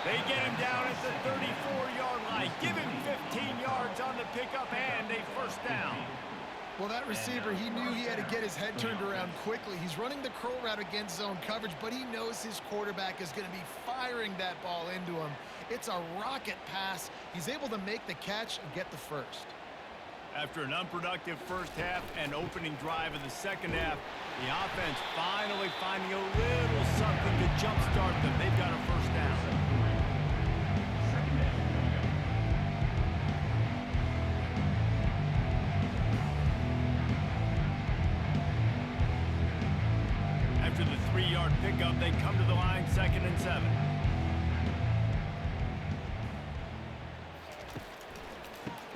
Speaker 1: They get him down at the 34-yard line. Give him 15 yards on the pickup and a first down.
Speaker 3: Well, that receiver, he knew he had to get his head turned around quickly. He's running the curl route against zone coverage, but he knows his quarterback is going to be firing that ball into him. It's a rocket pass. He's able to make the catch and get the first.
Speaker 1: After an unproductive first half and opening drive of the second half, the offense finally finding a little something to jumpstart them. They've got a first down. After the 3-yard pickup, they come to the line 2nd and 7.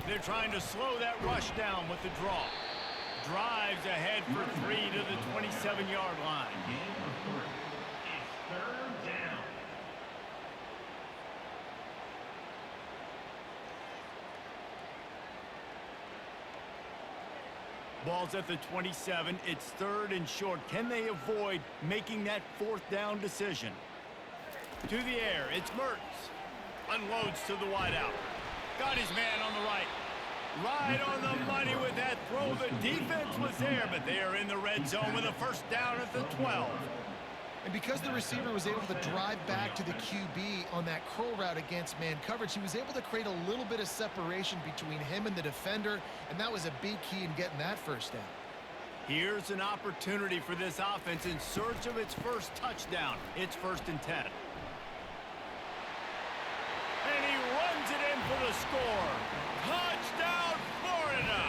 Speaker 1: They're trying to slow that rush down with the draw. Drives ahead for 3 to the 27-yard line.
Speaker 4: It's 3rd down.
Speaker 1: Ball's at the 27. It's 3rd and short. Can they avoid making that 4th down decision? To the air, it's Mertz. Unloads to the wideout. Got his man on the right. Right on the money with that throw. The defense was there, but they are in the red zone with a first down at the 12.
Speaker 3: And because the receiver was able to drive back to the QB on that curl route against man coverage, he was able to create a little bit of separation between him and the defender, and that was a big key in getting that first down.
Speaker 1: Here's an opportunity for this offense in search of its first touchdown. It's 1st and 10. And he runs it in for the score. Touchdown, Florida!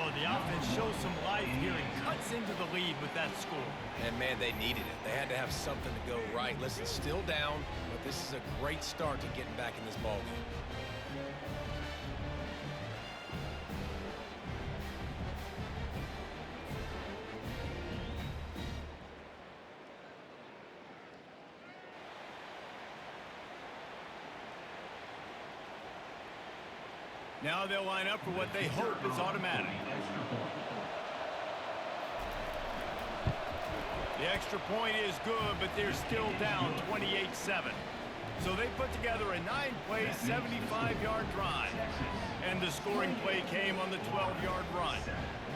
Speaker 1: Oh, the offense shows some life here and cuts into the lead with that score.
Speaker 2: And, man, they needed it. They had to have something to go right. Listen, still down, but this is a great start to getting back in this ballgame.
Speaker 1: Now they'll line up for what they hope is automatic. The extra point is good, but they're still down 28-7. So they put together a 9-play, 75-yard drive. And the scoring play came on the 12-yard run.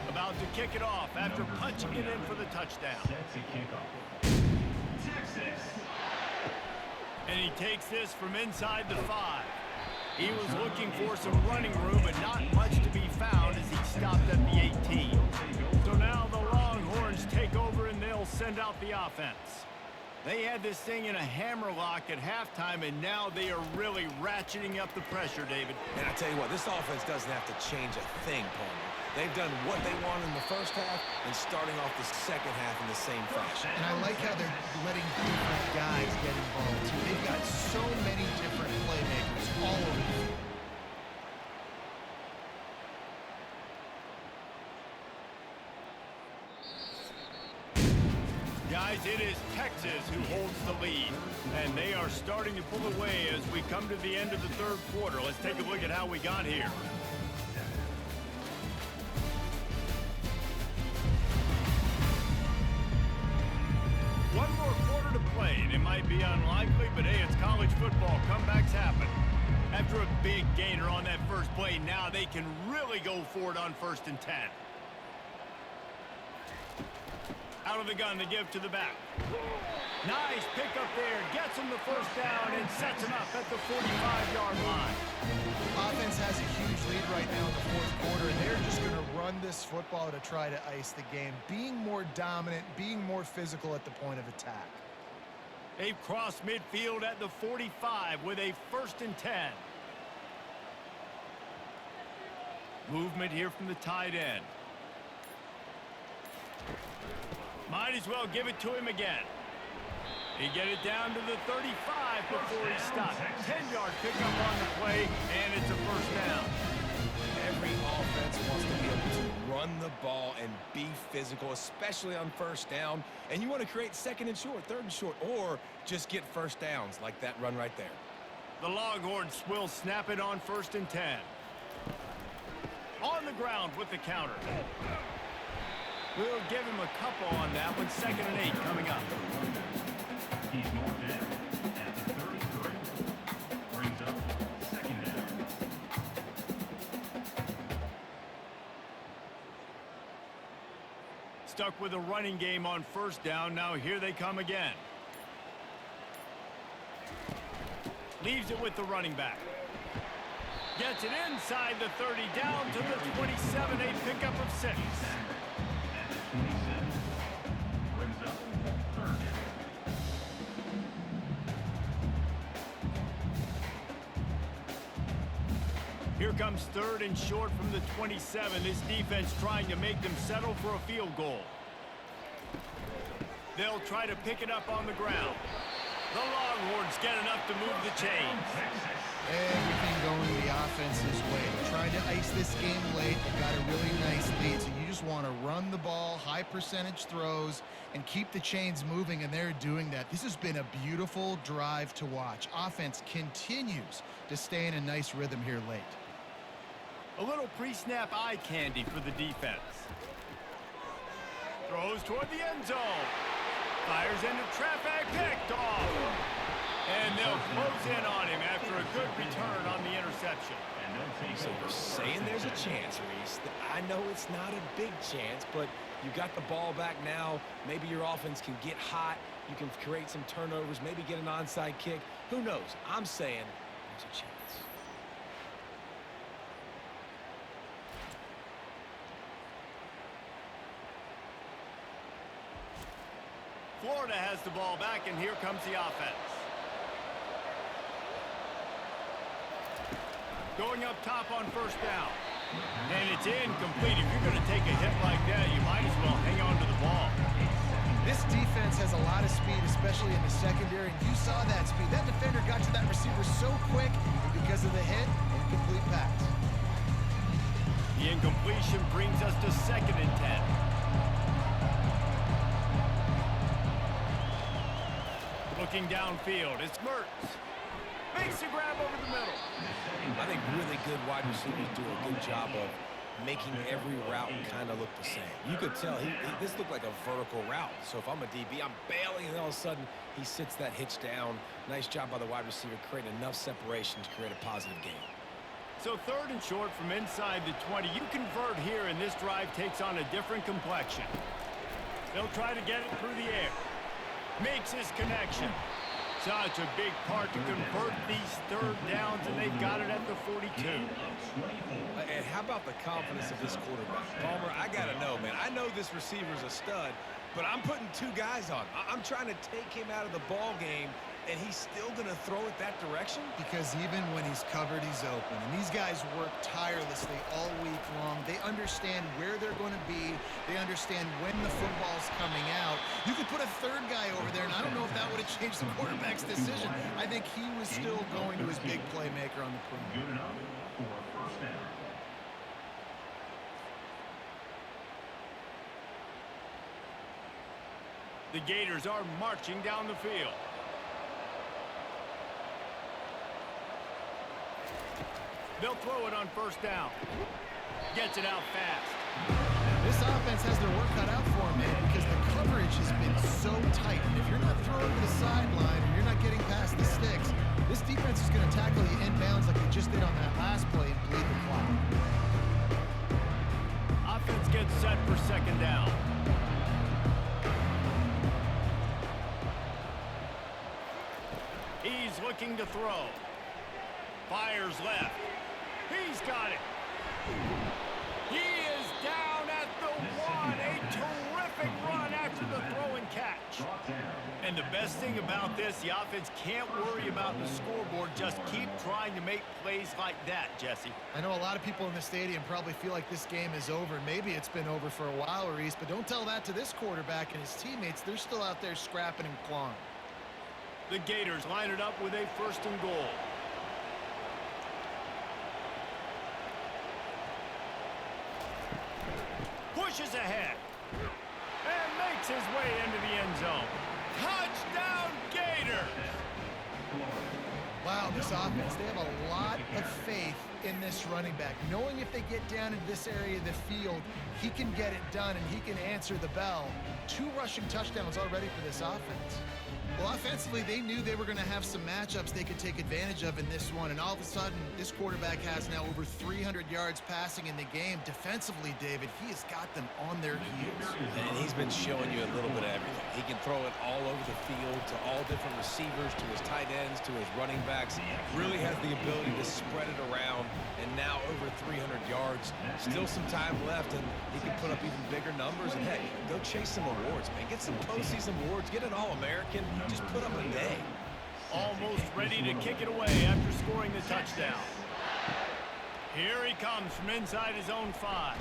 Speaker 1: About to kick it off after punching it in for the touchdown.
Speaker 4: Texas.
Speaker 1: And he takes this from inside the 5. He was looking for some running room, but not much to be found as he stopped at the 18. So now the Longhorns take over and they'll send out the offense. They had this thing in a hammerlock at halftime, and now they are really ratcheting up the pressure, David.
Speaker 2: And I tell you what, this offense doesn't have to change a thing, Palmer. They've done what they want in the first half and starting off the second half in the same fashion.
Speaker 3: And I like how they're letting different guys get involved, too. They've got so many different playmakers all over the field.
Speaker 1: Guys, it is Texas who holds the lead, and they are starting to pull away as we come to the end of the third quarter. Let's take a look at how we got here. One more quarter to play, and it might be unlikely, but hey, it's college football. Comebacks happen. After a big gainer on that first play, now they can really go for it on 1st and 10. Out of the gun to give to the back. Nice pick up there. Gets him the first down and sets him up at the 45-yard line.
Speaker 3: Offense has a huge lead right now in the fourth quarter, and they're just going to run this football to try to ice the game, being more dominant, being more physical at the point of attack.
Speaker 1: They've crossed midfield at the 45 with a 1st and 10. Movement here from the tight end. Might as well give it to him again. He get it down to the 35 before he stopped. 10-yard pickup on the play, and it's a first down.
Speaker 2: Every offense wants to be able to run the ball and be physical, especially on first down. And you want to create 2nd and short, 3rd and short, or just get first downs like that run right there.
Speaker 1: The Longhorns will snap it on 1st and 10. On the ground with the counter. We'll give him a couple on that one. 2nd and 8 coming up.
Speaker 4: He's marked down at the 33. Brings up 2nd down.
Speaker 1: Stuck with a running game on 1st down. Now here they come again. Leaves it with the running back. Gets it inside the 30, down to the 27, a pickup of 6.
Speaker 4: 27 brings up 3rd down.
Speaker 1: Here comes 3rd and short from the 27. This defense trying to make them settle for a field goal. They'll try to pick it up on the ground. The Longhorns get enough to move the chains.
Speaker 3: Everything going the offense's way. They're trying to ice this game late. They've got a really nice lead, so you just want to run the ball, high percentage throws, and keep the chains moving, and they're doing that. This has been a beautiful drive to watch. Offense continues to stay in a nice rhythm here late.
Speaker 1: A little pre-snap eye candy for the defense. Throws toward the end zone. Fires into traffic, picked off. And they'll close in on him after a good return on the interception.
Speaker 2: So you're saying there's a chance, Reese. I know it's not a big chance, but you got the ball back now. Maybe your offense can get hot. You can create some turnovers, maybe get an onside kick. Who knows? I'm saying there's a chance.
Speaker 1: Florida has the ball back, and here comes the offense. Going up top on first down. And it's incomplete. If you're going to take a hit like that, you might as well hang on to the ball.
Speaker 3: This defense has a lot of speed, especially in the secondary, and you saw that speed. That defender got to that receiver so quick, and because of the hit, incomplete pass.
Speaker 1: The incompletion brings us to 2nd and 10. Looking downfield, it's Mertz. Makes a grab over the middle.
Speaker 2: I think really good wide receivers do a good job of making every route kind of look the same. You could tell this looked like a vertical route. So if I'm a DB, I'm bailing, and all of a sudden he sits that hitch down. Nice job by the wide receiver, creating enough separation to create a positive gain.
Speaker 1: So 3rd and short from inside the 20. You convert here, and this drive takes on a different complexion. They'll try to get it through the air. Makes his connection. Such a big part to convert these 3rd downs, and they've got it at the 42.
Speaker 2: And how about the confidence of this quarterback? Palmer, I got to know, man. I know this receiver's a stud, but I'm putting 2 guys on. I'm trying to take him out of the ball game, and he's still going to throw it that direction?
Speaker 3: Because even when he's covered, he's open. And these guys work tirelessly all week long. They understand where they're going to be. They understand when the football's coming out. You could put a 3rd guy over there, and I don't know if that would have changed the quarterback's decision. I think he was still going to his big playmaker on the perimeter.
Speaker 4: Good enough for first down.
Speaker 1: The Gators are marching down the field. They'll throw it on first down. Gets it out fast.
Speaker 3: This offense has their work cut out for them, man, because the coverage has been so tight. And if you're not throwing to the sideline or you're not getting past the sticks, this defense is going to tackle you inbounds like they just did on that last play and bleed the clock.
Speaker 1: Offense gets set for 2nd down. He's looking to throw. Fires left. He's got it. He is down at the 1. A terrific run after the throw and catch. And the best thing about this, the offense can't worry about the scoreboard. Just keep trying to make plays like that, Jesse.
Speaker 3: I know a lot of people in the stadium probably feel like this game is over. Maybe it's been over for a while, Reese, but don't tell that to this quarterback and his teammates. They're still out there scrapping and clawing.
Speaker 1: The Gators line it up with a 1st and goal. Pushes ahead and makes his way into the end zone. Touchdown, Gators!
Speaker 3: Wow, this offense, they have a lot of faith in this running back. Knowing if they get down in this area of the field, he can get it done and he can answer the bell. 2 rushing touchdowns already for this offense. Well, offensively, they knew they were going to have some matchups they could take advantage of in this one, and all of a sudden, this quarterback has now over 300 yards passing in the game. Defensively, David, he has got them on their heels.
Speaker 2: And he's been showing you a little bit of everything. He can throw it all over the field to all different receivers, to his tight ends, to his running backs. Really has the ability to spread it around, and now over 300 yards. Still some time left, and he can put up even bigger numbers. And, hey, go chase some awards, man. Get some postseason awards. Get an All-American. Just put up a day.
Speaker 1: Almost ready to kick it away after scoring the touchdown. Here he comes from inside his own 5.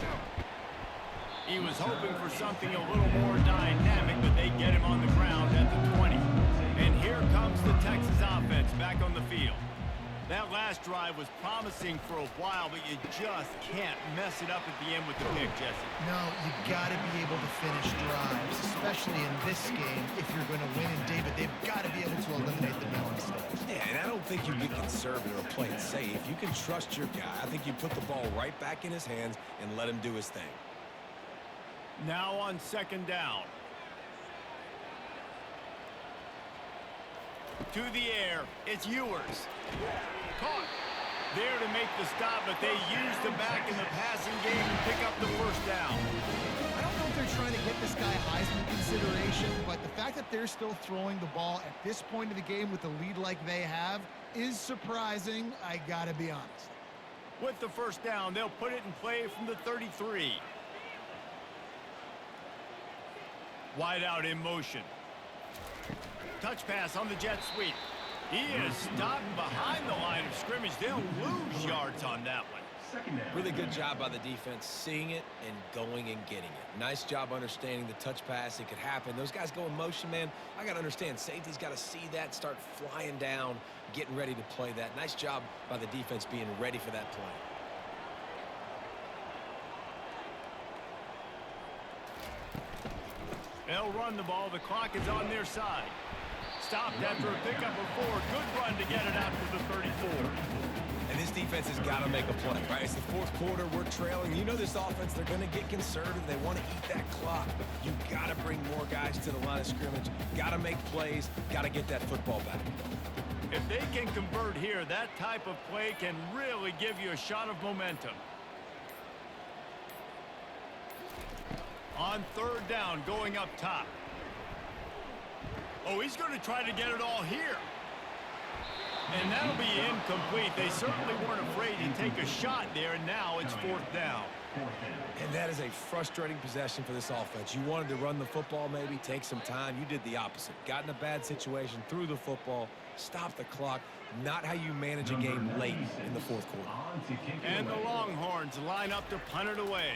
Speaker 1: He was hoping for something a little more dynamic, but they get him on the ground at the 20. And here comes the Texas offense back on the field. That last drive was promising for a while, but you just can't mess it up at the end with the pick, Jesse.
Speaker 3: No, you've got to be able to finish drives, especially in this game if you're going to win. And, David, they've got to be able to eliminate the mental mistakes.
Speaker 2: Yeah, and I don't think you get conservative or play it safe. You can trust your guy. I think you put the ball right back in his hands and let him do his thing.
Speaker 1: Now on 2nd down. To the air. It's Ewers. Caught. There to make the stop, but they used the back in the passing game to pick up the first down.
Speaker 3: I don't know if they're trying to get this guy Heisman consideration, but the fact that they're still throwing the ball at this point of the game with the lead like they have is surprising, I gotta be honest.
Speaker 1: With the first down, they'll put it in play from the 33. Wide out in motion. Touch pass on the jet sweep. He is stopped behind the line of scrimmage. They'll lose yards on that one.
Speaker 2: Really good job by the defense, seeing it and going and getting it. Nice job understanding the touch pass. It could happen. Those guys go in motion, man. I got to understand. Safety's got to see that, start flying down, getting ready to play that. Nice job by the defense being ready for that play.
Speaker 1: They'll run the ball. The clock is on their side. Stopped after a pickup of 4. Good run to get it out to the 34.
Speaker 2: And this defense has got to make a play, right? It's the fourth quarter. We're trailing. You know this offense, they're going to get conservative. They want to eat that clock. You got to bring more guys to the line of scrimmage. Got to make plays. Got to get that football back.
Speaker 1: If they can convert here, that type of play can really give you a shot of momentum. On third down, going up top. Oh, he's going to try to get it all here. And that'll be incomplete. They certainly weren't afraid to take a shot there, and now it's fourth down.
Speaker 2: And that is a frustrating possession for this offense. You wanted to run the football, maybe take some time. You did the opposite. Got in a bad situation, threw the football, stopped the clock. Not how you manage a game late in the fourth quarter.
Speaker 1: And the Longhorns line up to punt it away.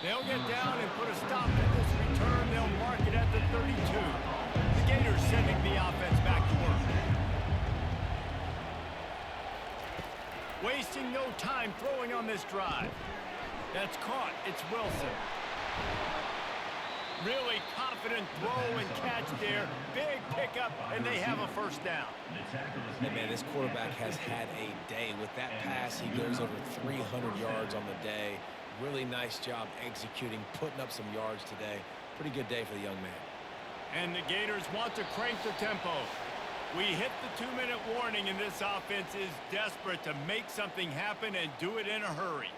Speaker 1: They'll get down and put a stop to this return. They'll mark it at the 32. The Gators sending the offense back to work. Wasting no time throwing on this drive. That's caught. It's Wilson. Really confident throw and catch there. Big pickup, and they have a first down.
Speaker 2: Hey, man, this quarterback has had a day. With that pass, he goes over 300 yards on the day. Really nice job executing, putting up some yards today. Pretty good day for the young man.
Speaker 1: And the Gators want to crank the tempo. We hit the 2-minute warning, and this offense is desperate to make something happen and do it in a hurry.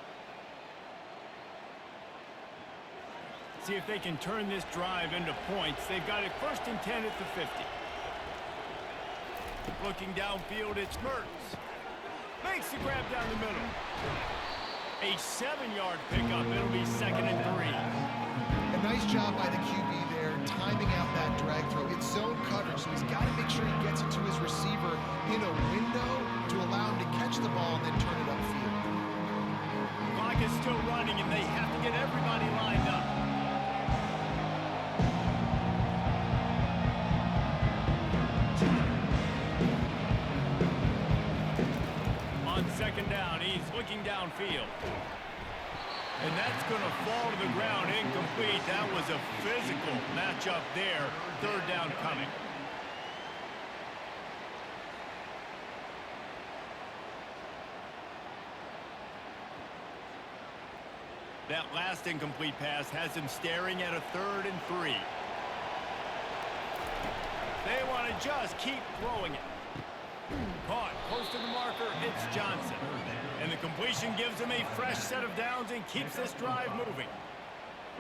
Speaker 1: See if they can turn this drive into points. They've got it first and 10 at the 50. Looking downfield, it's Mertens. Makes the grab down the middle. A 7-yard pickup. It'll be 2nd and 3.
Speaker 3: A nice job by the QB there, timing out that drag throw. It's zone coverage, so he's got to make sure he gets it to his receiver in a window to allow him to catch the ball and then turn it upfield.
Speaker 1: The clock is still running, and they have to get everybody lined up. On second down, he's looking downfield. And that's going to fall to the ground incomplete. That was a physical matchup there. Third down coming. That last incomplete pass has him staring at a 3rd and 3. They want to just keep throwing it. Caught close to the marker, it's Johnson. And the completion gives him a fresh set of downs and keeps this drive moving.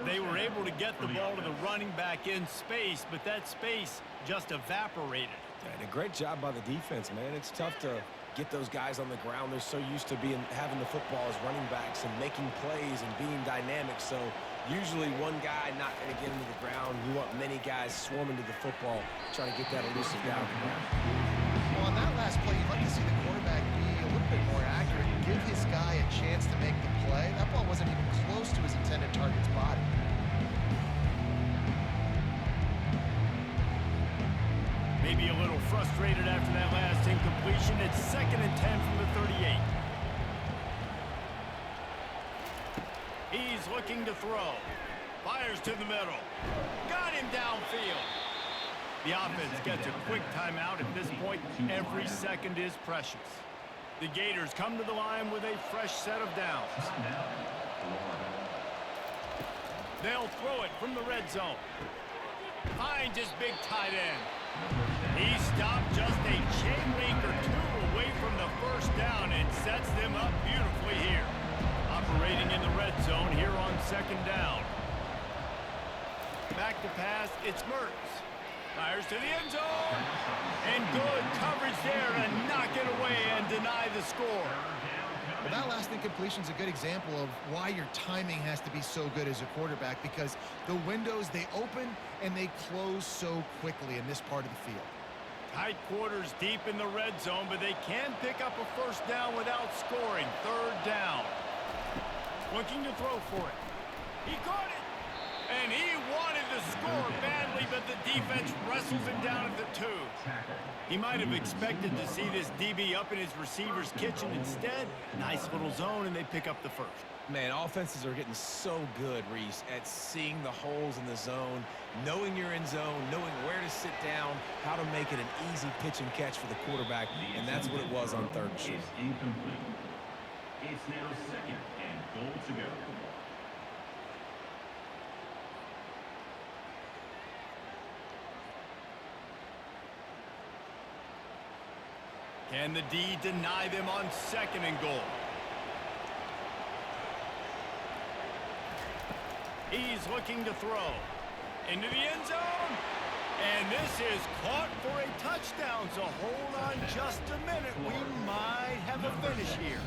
Speaker 1: They were able to get the ball to the running back in space, but that space just evaporated.
Speaker 2: And a great job by the defense, man. It's tough to get those guys on the ground. They're so used to having the football as running backs and making plays and being dynamic. So usually one guy not going to get into the ground. You want many guys swarming to the football, trying to get that elusive down.
Speaker 3: Well, on that last play, you'd like to see the quarterback be a little bit more accurate, give his guy a chance to make the play. That ball wasn't even close to his intended target's body.
Speaker 1: Maybe a little frustrated after that last incompletion. It's 2nd and 10 from the 38. He's looking to throw. Fires to the middle. Got him downfield. The offense gets a quick timeout. At this point, every second is precious. The Gators come to the line with a fresh set of downs.
Speaker 4: Now, Florida.
Speaker 1: They'll throw it from the red zone. Finds his big tight end. He stopped just a chain link or two away from the first down and sets them up beautifully here. Operating in the red zone here on second down. Back to pass, it's Mertz. Fires to the end zone. And good coverage there to knock it away and deny the score.
Speaker 3: Well, that last incompletion is a good example of why your timing has to be so good as a quarterback, because the windows, they open and they close so quickly in this part of the field.
Speaker 1: Tight quarters deep in the red zone, but they can pick up a first down without scoring. Third down. Looking to throw for it. He caught it. And he wanted to score badly, but the defense wrestles him down at the 2. He might have expected to see this DB up in his receiver's kitchen. Instead, nice little zone, and they pick up the first.
Speaker 2: Man, offenses are getting so good, Reese, at seeing the holes in the zone, knowing you're in zone, knowing where to sit down, how to make it an easy pitch and catch for the quarterback, and that's what it was on third and short.
Speaker 4: It's incomplete. It's now second and goal to go.
Speaker 1: Can the D deny them on second and goal? He's looking to throw. Into the end zone. And this is caught for a touchdown. So hold on just a minute. We might have a finish here.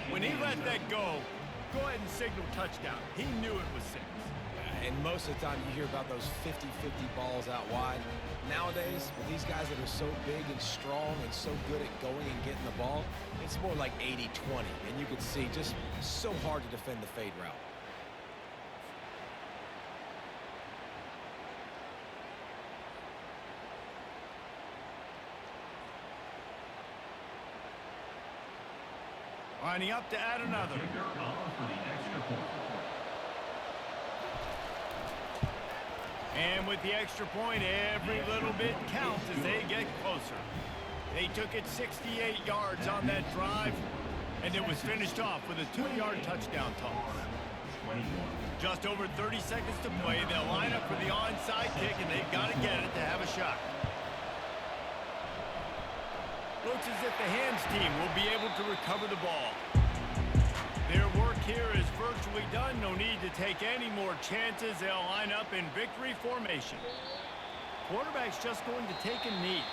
Speaker 1: When he let that go ahead and signal touchdown. He knew it was 6.
Speaker 2: And most of the time you hear about those 50-50 balls out wide. Nowadays, with these guys that are so big and strong and so good at going and getting the ball, it's more like 80-20. And you can see just so hard to defend the fade route.
Speaker 1: Lining up to add another.
Speaker 4: Kicker on for the extra point.
Speaker 1: And with the extra point, every little bit counts as they get closer. They took it 68 yards on that drive, and it was finished off with a 2-yard touchdown toss.
Speaker 4: 21.
Speaker 1: Just over 30 seconds to play. They'll line up for the onside kick, and they've got to get it to have a shot. Looks as if the hands team will be able to recover the ball. Their work here is virtually done. No need to take any more chances. They'll line up in victory formation. Quarterback's just going to take a knee.